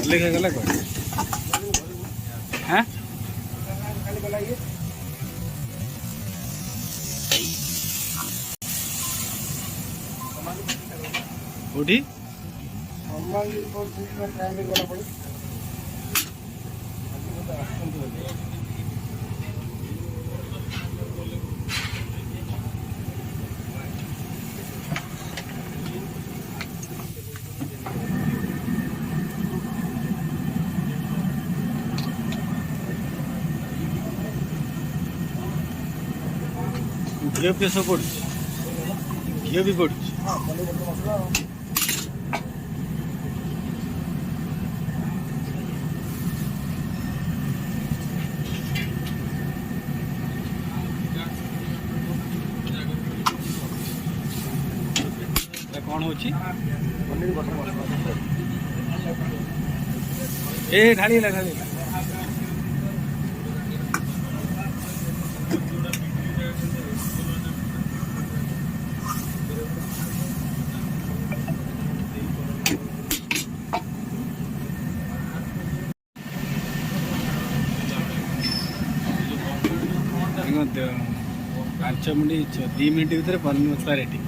लेके गला कोई हैं उठी घी पेश पड़े घी भी पड़े कौन हो ढाड़ी ढाड़ी पांच मिनट 2 मिनट भर पनीर मसला रेडी।